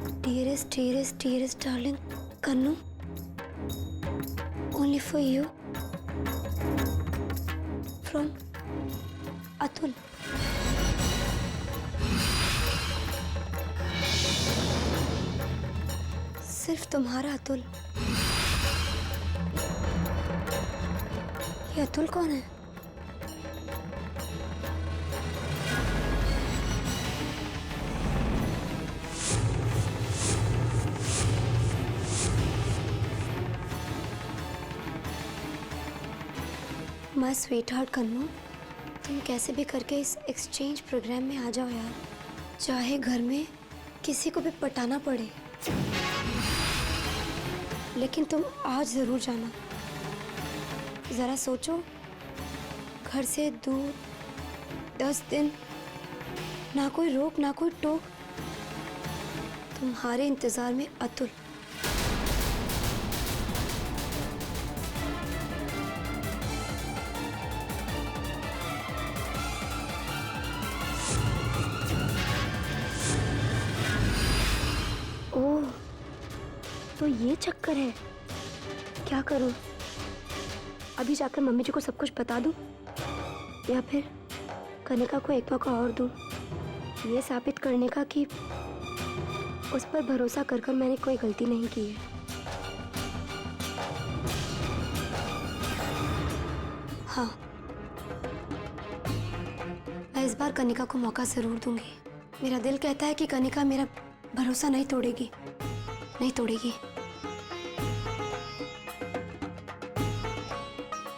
Dearest darling Kannu, only for you from Atul. सिर्फ तुम्हारा अतुल। ये अतुल कौन है? माय स्वीट हार्ट कन्नू, तुम कैसे भी करके इस एक्सचेंज प्रोग्राम में आ जाओ यार, चाहे घर में किसी को भी पटाना पड़े, लेकिन तुम आज जरूर जाना। जरा सोचो, घर से दूर 10 दिन, ना कोई रोक ना कोई टोक, तुम्हारे इंतजार में अतुल। ओह, तो ये चक्कर है। क्या करूं? अभी जाकर मम्मी जी को सब कुछ बता दूं या फिर कनिका को एक मौका और दूं, ये साबित करने का कि उस पर भरोसा कर कर मैंने कोई गलती नहीं की है। हाँ, मैं इस बार कनिका को मौका जरूर दूंगी। मेरा दिल कहता है कि कनिका मेरा भरोसा नहीं तोड़ेगी, नहीं तोड़ेगी।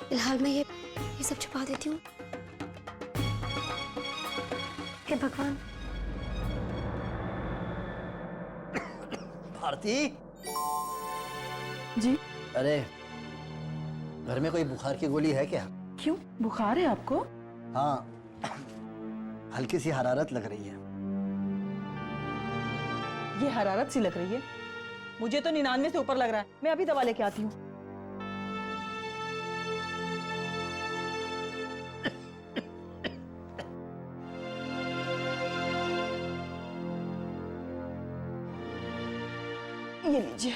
फिलहाल मैं ये सब छुपा देती हूँ। हे भगवान। भारती जी? अरे, घर में कोई बुखार की गोली है क्या? क्यों, बुखार है आपको? हाँ, हल्की सी हरारत लग रही है। ये हरारत सी लग रही है? मुझे तो 99 से ऊपर लग रहा है। मैं अभी दवा लेके आती हूँ। ये लीजिए।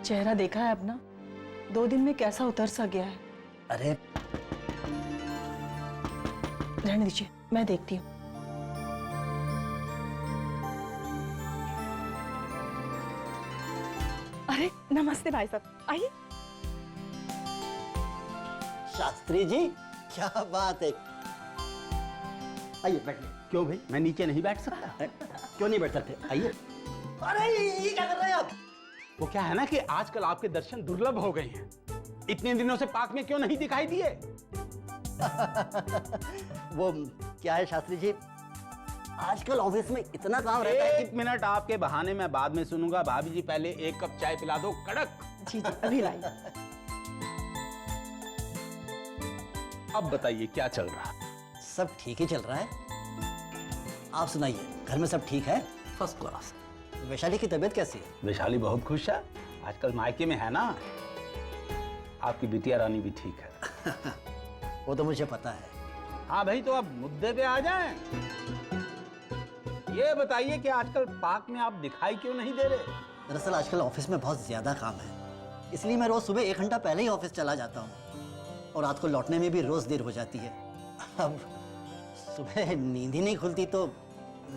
चेहरा देखा है अपना? 2 दिन में कैसा उतर सा गया है। अरे रहने दीजिए, मैं देखती हूँ। अरे नमस्ते भाई साहब, आइए। शास्त्री जी, क्या बात है। आइए बैठिए। क्यों भाई, मैं नीचे नहीं बैठ सकता? क्यों नहीं बैठ सकते? आइए। अरे ये क्या कर रहे हैं आप? वो क्या है ना कि आजकल आपके दर्शन दुर्लभ हो गए हैं। इतने दिनों से पार्क में क्यों नहीं दिखाई दिए? वो क्या है शास्त्री जी, आजकल ऑफिस में इतना काम रहता है एक मिनट, आपके बहाने मैं बाद में सुनूंगा। भाभी जी पहले 1 कप चाय पिला दो, कड़क। जी जी, अभी लाई। अब बताइए क्या चल रहा है? सब ठीक ही चल रहा है। आप सुनाइए, घर में सब ठीक है? First class. वैशाली की तबीयत कैसी है? वैशाली बहुत खुश है, आजकल मायके में है ना। आपकी बिटिया रानी भी ठीक है। वो तो मुझे पता है। हाँ भाई, तो अब मुद्दे पे आ जाएं। ये बताइए कि आजकल पार्क में आप दिखाई क्यों नहीं दे रहे? दरअसल आजकल ऑफिस में बहुत ज्यादा काम है, इसलिए मैं रोज सुबह 1 घंटा पहले ही ऑफिस चला जाता हूँ और रात को लौटने में भी रोज देर हो जाती है। अब सुबह नींद ही नहीं खुलती तो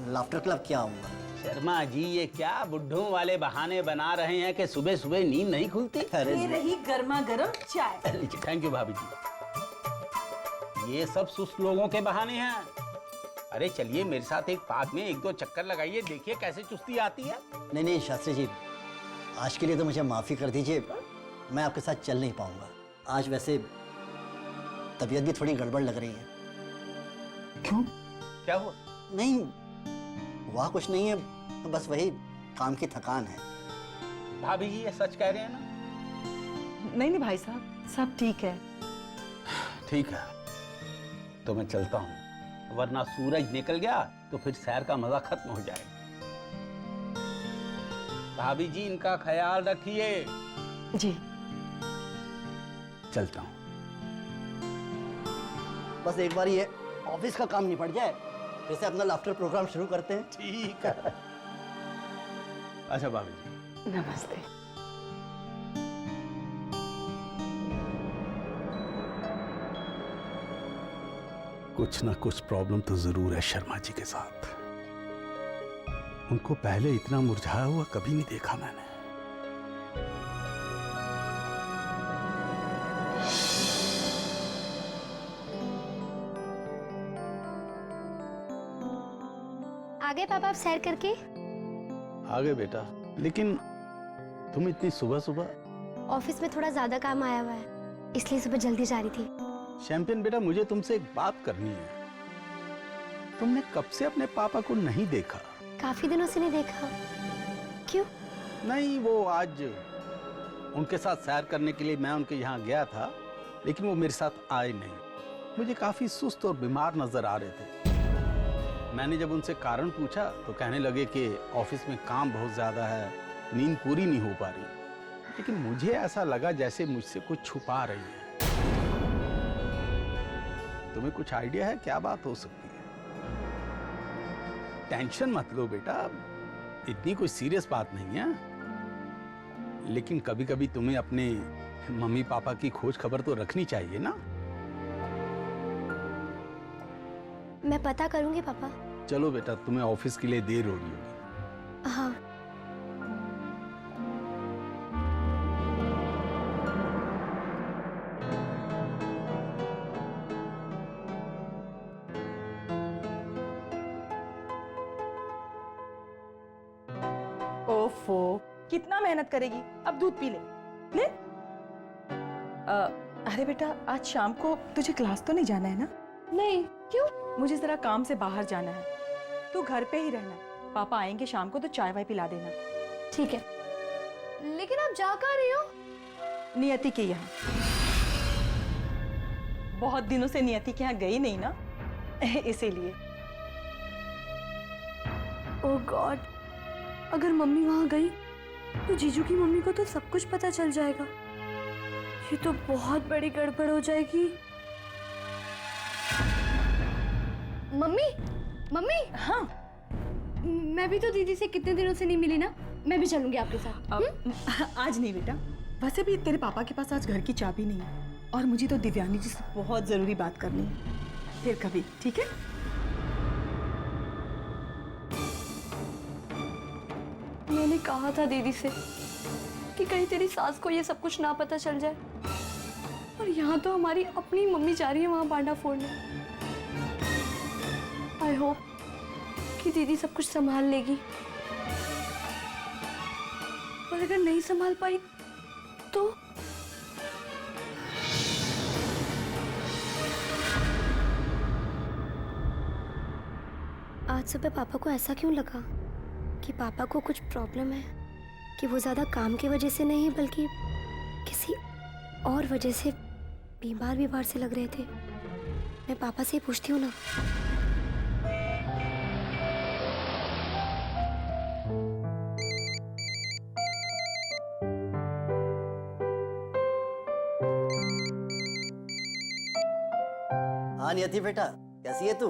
लाफ्टर क्लब क्या आऊंगा। शर्मा जी, ये क्या बुड्ढों वाले बहाने बना रहे हैं कि सुबह सुबह नींद नहीं खुलती? ये रही गर्मा गर्म चाय। थैंक यू भाभी जी। ये सब सुस्त लोगों के बहाने हैं। अरे चलिए मेरे साथ एक पार्क में 1-2 चक्कर लगाइए, देखिए कैसे चुस्ती आती है। नहीं नहीं शास्त्री जी, आज के लिए तो मुझे माफी कर दीजिए, मैं आपके साथ चल नहीं पाऊंगा। आज वैसे तबीयत भी थोड़ी गड़बड़ लग रही है। क्यों, क्या हुआ? नहीं हुआ कुछ नहीं है, तो बस वही काम की थकान है। भाभी जी ये सच कह रहे हैं ना? नहीं नहीं भाई साहब, सब ठीक है। ठीक है, तो मैं चलता हूँ, वरना सूरज निकल गया तो फिर सैर का मजा खत्म हो जाएगा। भाभी जी इनका ख्याल रखिए। जी। चलता हूँ। बस एक बार ये ऑफिस का काम निपट जाए, फिर से अपना लाफ्टर प्रोग्राम शुरू करते हैं। ठीक है। अच्छा भाभी जी, नमस्ते। कुछ ना कुछ प्रॉब्लम तो जरूर है शर्मा जी के साथ। उनको पहले इतना मुरझाया हुआ कभी नहीं देखा मैंने। आगे पापा आप सैर करके? आगे बेटा, लेकिन तुम इतनी सुबह सुबह? ऑफिस में थोड़ा ज्यादा काम आया हुआ है, इसलिए सुबह जल्दी जा रही थी। चैंपियन बेटा, मुझे तुमसे एक बात करनी है। तुमने कब से अपने पापा को नहीं देखा? काफी दिनों से नहीं देखा। क्यों? नहीं, वो आज उनके साथ सैर करने के लिए मैं उनके यहाँ गया था, लेकिन वो मेरे साथ आए नहीं। मुझे काफी सुस्त और बीमार नजर आ रहे थे। मैंने जब उनसे कारण पूछा तो कहने लगे कि ऑफिस में काम बहुत ज्यादा है, नींद पूरी नहीं हो पा रही। लेकिन मुझे ऐसा लगा जैसे मुझसे कुछ छुपा रही है। तुम्हें कुछ आइडिया है क्या बात हो सकती है? टेंशन मत लो बेटा, इतनी कोई सीरियस बात नहीं है। लेकिन कभी कभी तुम्हें अपने मम्मी पापा की खोज खबर तो रखनी चाहिए ना। मैं पता करूंगी पापा। चलो बेटा, तुम्हें ऑफिस के लिए देर हो रही होगी। हाँ। ओफो, कितना मेहनत करेगी, अब दूध पी ले। ले। अरे बेटा, आज शाम को तुझे क्लास तो नहीं जाना है ना? नहीं। क्यों? मुझे जरा काम से बाहर जाना है, तू घर पे ही रहना। पापा आएंगे शाम को तो चाय वाय पिला देना। ठीक है। लेकिन आप जा कहाँ रही हो? नियति के यहाँ। बहुत दिनों से नियति के यहाँ गई नहीं ना, इसीलिए। ओह गॉड, अगर मम्मी वहां गई तो जीजू की मम्मी को तो सब कुछ पता चल जाएगा। ये तो बहुत बड़ी गड़बड़ हो जाएगी। Mummy, mummy. हाँ। मैं भी तो दीदी से कितने दिनों से नहीं मिली ना, मैं भी चलूंगी आपके साथ। आज नहीं बेटा, वैसे भी तेरे पापा के पास आज घर की चाबी नहीं है, और मुझे तो दिव्यानी जी से बहुत जरूरी बात करनी है। फिर कभी, ठीक है? मैंने कहा था दीदी से कि कहीं तेरी सास को ये सब कुछ ना पता चल जाए, और यहाँ तो हमारी अपनी मम्मी जा रही है वहां बांडा फोड़ने। आई होप कि दीदी सब कुछ संभाल लेगी, और अगर नहीं संभाल पाई तो आज सुबह पापा को ऐसा क्यों लगा कि पापा को कुछ प्रॉब्लम है, कि वो ज्यादा काम की वजह से नहीं बल्कि किसी और वजह से बीमार से लग रहे थे। मैं पापा से ही पूछती हूँ ना। हाँ नियति बेटा, कैसी है तू?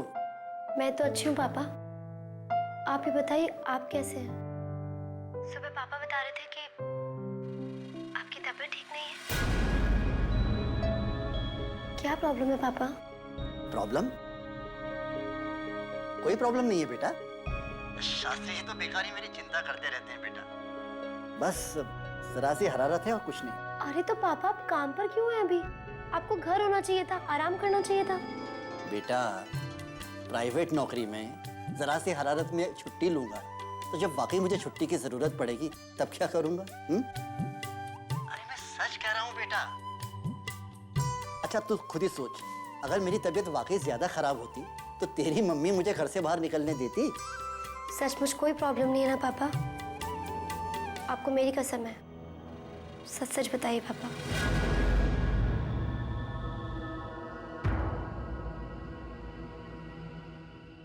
मैं तो अच्छी हूँ पापा, आप ही बताइए, आप कैसे हैं? सुबह पापा बता रहे थे कि आपकी तबीयत ठीक नहीं है। क्या प्रॉब्लम है पापा? प्रॉब्लम? कोई प्रॉब्लम नहीं है बेटा। शास्त्री जी तो बेकार ही मेरी चिंता करते रहते हैं बेटा। बस जरा सी हरारत है और कुछ नहीं। अरे तो पापा आप काम पर क्यों हैं अभी? आपको घर होना चाहिए था, आराम करना चाहिए था। बेटा, प्राइवेट नौकरी में जरा सी हरारत में छुट्टी लूंगा तो जब वाकई मुझे छुट्टी की जरूरत पड़ेगी तब क्या करूंगा? अरे मैं सच कह रहा हूँ बेटा। अच्छा तू खुद ही सोच, अगर मेरी तबीयत वाकई ज्यादा खराब होती तो तेरी मम्मी मुझे घर से बाहर निकलने देती? सचमुच कोई प्रॉब्लम नहीं है ना पापा? आपको मेरी कसम है, सच सच बताइए पापा।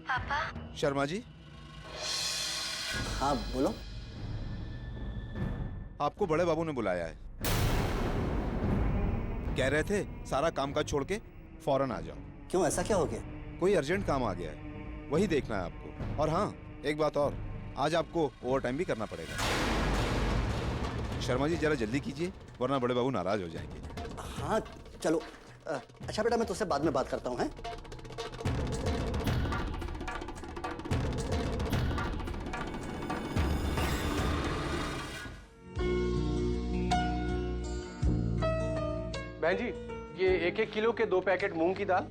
पापा। शर्मा जी, हाँ बोलो। आपको बड़े बाबू ने बुलाया है। कह रहे थे सारा काम काज छोड़ के फौरन आ जाओ। क्यों, ऐसा क्या हो गया? कोई अर्जेंट काम आ गया है, वही देखना है आपको। और हाँ, एक बात और, आज आपको ओवर टाइम भी करना पड़ेगा। शर्मा जी जरा जल्दी कीजिए, वरना बड़े बाबू नाराज हो जाएंगे। हाँ चलो। अच्छा बेटा, मैं तुझसे बाद में बात करता हूँ। हैं? बहन जी, ये 1-1 किलो के 2 पैकेट मूंग की दाल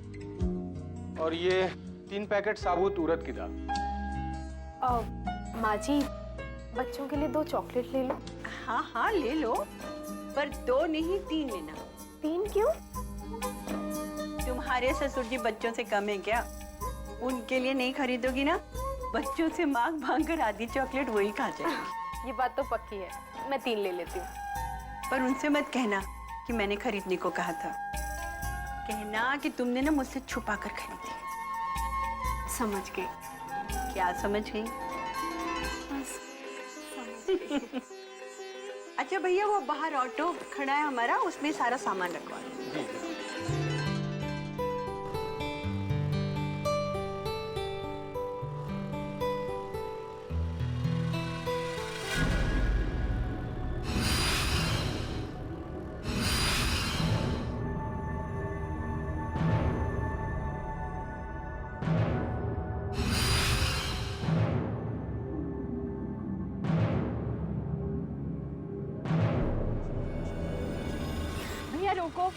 और ये 3 पैकेट साबुत उड़द की दाल। माँ जी, बच्चों के लिए 2 चॉकलेट ले लो। हाँ हाँ ले लो, पर 2 नहीं 3 लेना। 3 क्यों? तुम्हारे ससुर जी बच्चों से कम है क्या? उनके लिए नहीं खरीदोगी ना, बच्चों से मांग मांग कर आधी चॉकलेट वही खा जाएगी। ये बात तो पक्की है, मैं 3 ले लेती हूँ। पर उनसे मत कहना कि मैंने खरीदने को कहा था। कहना कि तुमने ना मुझसे छुपा कर खरीदी। समझ गई। क्या समझ गई? अच्छा भैया, वो बाहर ऑटो खड़ा है हमारा, उसमें सारा सामान रखवा दो। भैया रोको।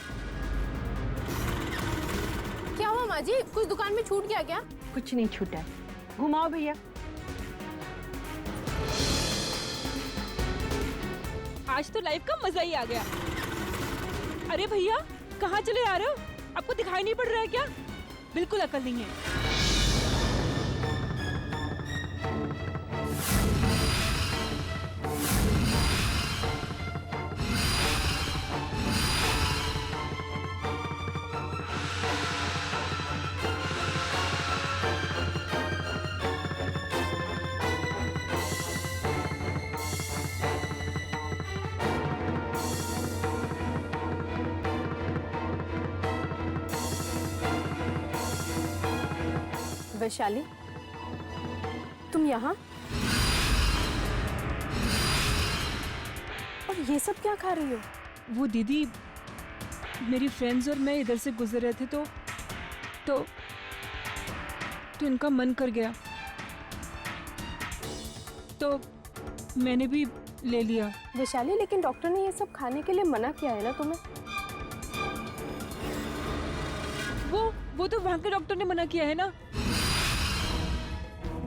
क्या हुआ माँ जी, कुछ दुकान में छूट गया क्या? कुछ नहीं छूटा है, घुमाओ भैया। आज तो लाइफ का मजा ही आ गया। अरे भैया, कहाँ चले आ रहे हो? आपको दिखाई नहीं पड़ रहा है क्या? बिल्कुल अकल नहीं है। वैशाली, तुम यहाँ? और ये सब क्या खा रही हो? वो दीदी, मेरी फ्रेंड्स और मैं इधर से गुजर रहे थे तो इनका मन कर गया, तो मैंने भी ले लिया। वैशाली, लेकिन डॉक्टर ने ये सब खाने के लिए मना किया है ना तुम्हें? वो तो वहाँ के डॉक्टर ने मना किया है ना।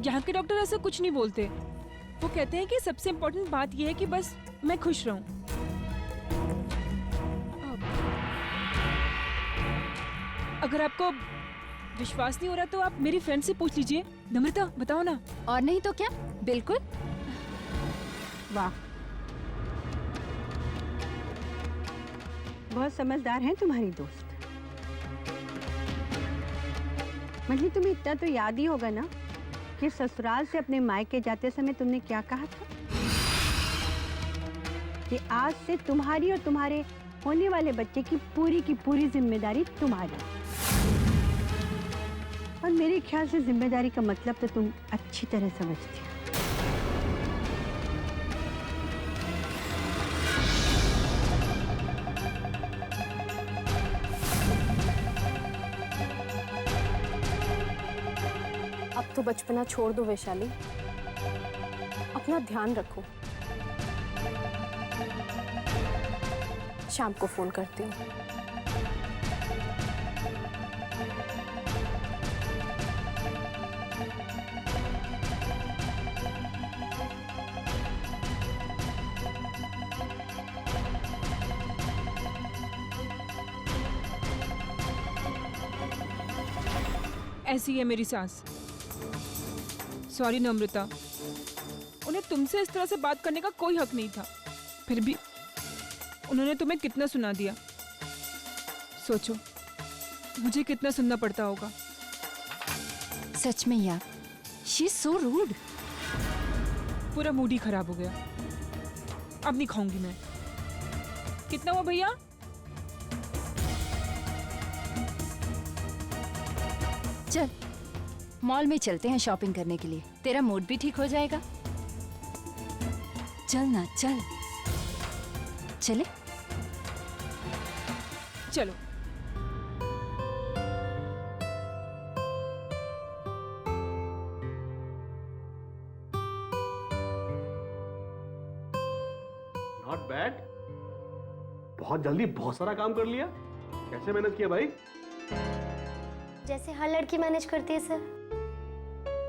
यहाँ के डॉक्टर ऐसा कुछ नहीं बोलते। वो कहते हैं कि सबसे इम्पोर्टेंट बात यह है कि बस मैं खुश रहूं। अगर आपको विश्वास नहीं हो रहा तो आप मेरी फ्रेंड से पूछ लीजिए। नम्रता, बताओ ना। और नहीं तो क्या, बिल्कुल। वाह, बहुत समझदार हैं तुम्हारी दोस्त। मतलब तुम्हें इतना तो याद ही होगा ना कि ससुराल से अपने मायके जाते समय तुमने क्या कहा था कि आज से तुम्हारी और तुम्हारे होने वाले बच्चे की पूरी जिम्मेदारी तुम्हारी। और मेरे ख्याल से जिम्मेदारी का मतलब तो तुम अच्छी तरह समझती हो। अब तो बचपना छोड़ दो वैशाली, अपना ध्यान रखो। शाम को फोन करती हूँ। ऐसी है मेरी सास। सॉरी नम्रता, उन्हें तुमसे इस तरह से बात करने का कोई हक नहीं था, फिर भी उन्होंने तुम्हें कितना सुना दिया। सोचो मुझे कितना सुनना पड़ता होगा। सच में यार, शी इज सो रूड। पूरा मूड ही खराब हो गया। अब नहीं खाऊंगी मैं। कितना हुआ भैया? चल मॉल में चलते हैं शॉपिंग करने के लिए, तेरा मूड भी ठीक हो जाएगा। चल ना चल। चले? चलो। नॉट बैड, बहुत जल्दी बहुत सारा काम कर लिया। कैसे मेहनत किया भाई? जैसे हर लड़की मैनेज करती है सर,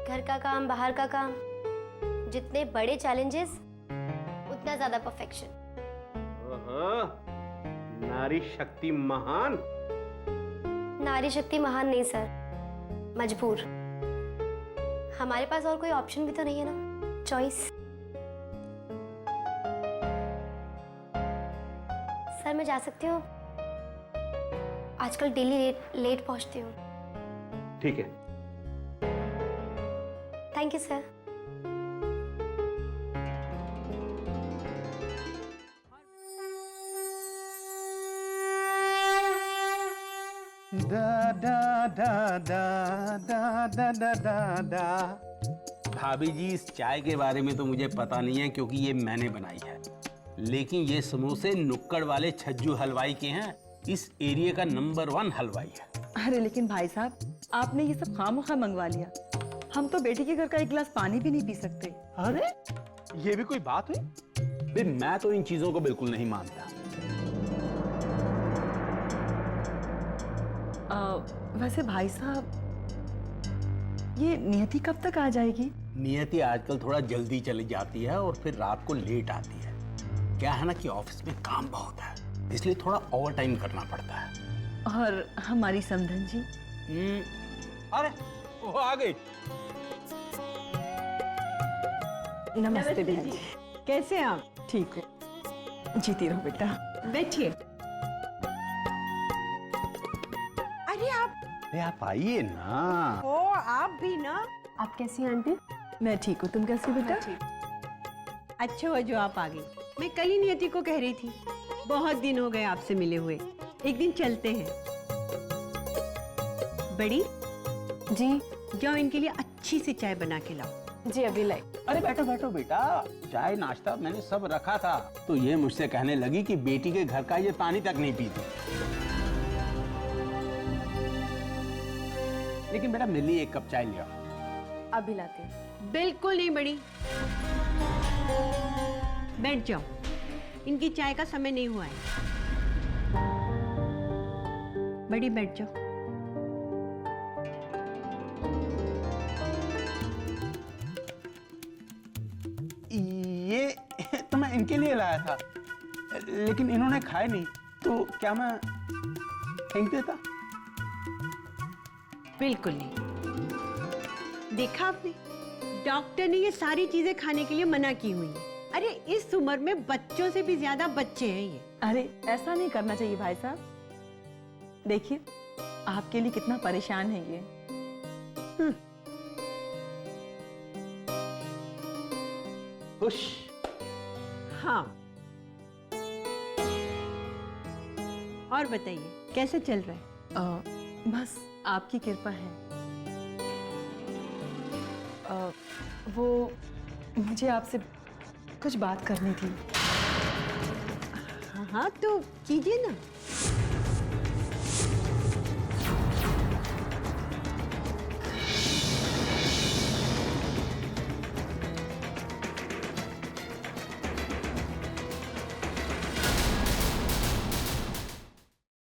घर का काम, बाहर का काम, जितने बड़े चैलेंजेस उतना ज्यादा परफेक्शन। नारी शक्ति महान। नारी शक्ति महान नहीं सर, मजबूर। हमारे पास और कोई ऑप्शन भी तो नहीं है ना, चॉइस। सर मैं जा सकती हूँ? आजकल डेली लेट पहुंचती हूँ। ठीक है। Thank you sir. दा दा दा दा दा दा दा दा दा। भाभी जी, इस चाय के बारे में तो मुझे पता नहीं है क्योंकि ये मैंने बनाई है, लेकिन ये समोसे नुक्कड़ वाले छज्जू हलवाई के हैं। इस एरिया का नंबर 1 हलवाई है। अरे लेकिन भाई साहब, आपने ये सब खामखा मंगवा लिया। हम तो बेटी के घर का एक गिलास पानी भी नहीं पी सकते। अरे ये भी कोई बात हुई? मैं तो इन चीजों को बिल्कुल नहीं मानता। वैसे भाई साहब, ये नियति कब तक आ जाएगी? नियति आजकल थोड़ा जल्दी चली जाती है और फिर रात को लेट आती है। क्या है ना कि ऑफिस में काम बहुत है, इसलिए थोड़ा ओवर टाइम करना पड़ता है। और हमारी समधन जी? अरे वो आ गई। नमस्ते बहन जी। कैसे हैं आप? ठीक हो? जीती रहो बेटा। बैठिए। अरे आप आइए ना। ओ आप भी ना। आप कैसी हैं आंटी? मैं ठीक हूँ, तुम कैसी बेटा? अच्छा हुआ जो आप आ गई। मैं कल ही नियति को कह रही थी, बहुत दिन हो गए आपसे मिले हुए, एक दिन चलते हैं। बड़ी जी। जाओ इनके लिए अच्छी सी चाय बना के लाओ। जी अभी लाई। अरे बैठो बैठो बेटा, चाय नाश्ता मैंने सब रखा था। तो ये मुझसे कहने लगी कि बेटी के घर का ये पानी तक नहीं पीती। लेकिन बेटा मेरे लिए 1 कप चाय ले आओ। अभी लाती हूँ। बिल्कुल नहीं बड़ी, बैठ जाओ, इनकी चाय का समय नहीं हुआ है। बड़ी बैठ जाओ। ये तो मैं इनके लिए लाया था, लेकिन इन्होंने खाए नहीं, तो क्या मैं फेंक देता? बिल्कुल नहीं। देखा आपने, डॉक्टर ने ये सारी चीजें खाने के लिए मना की हुई है। अरे इस उम्र में बच्चों से भी ज्यादा बच्चे हैं ये। अरे ऐसा नहीं करना चाहिए भाई साहब। देखिए आपके लिए कितना परेशान है ये। खुश? हाँ। और बताइए कैसे चल रहा है? बस आपकी कृपा है। वो मुझे आपसे कुछ बात करनी थी। हाँ हाँ तो कीजिए ना।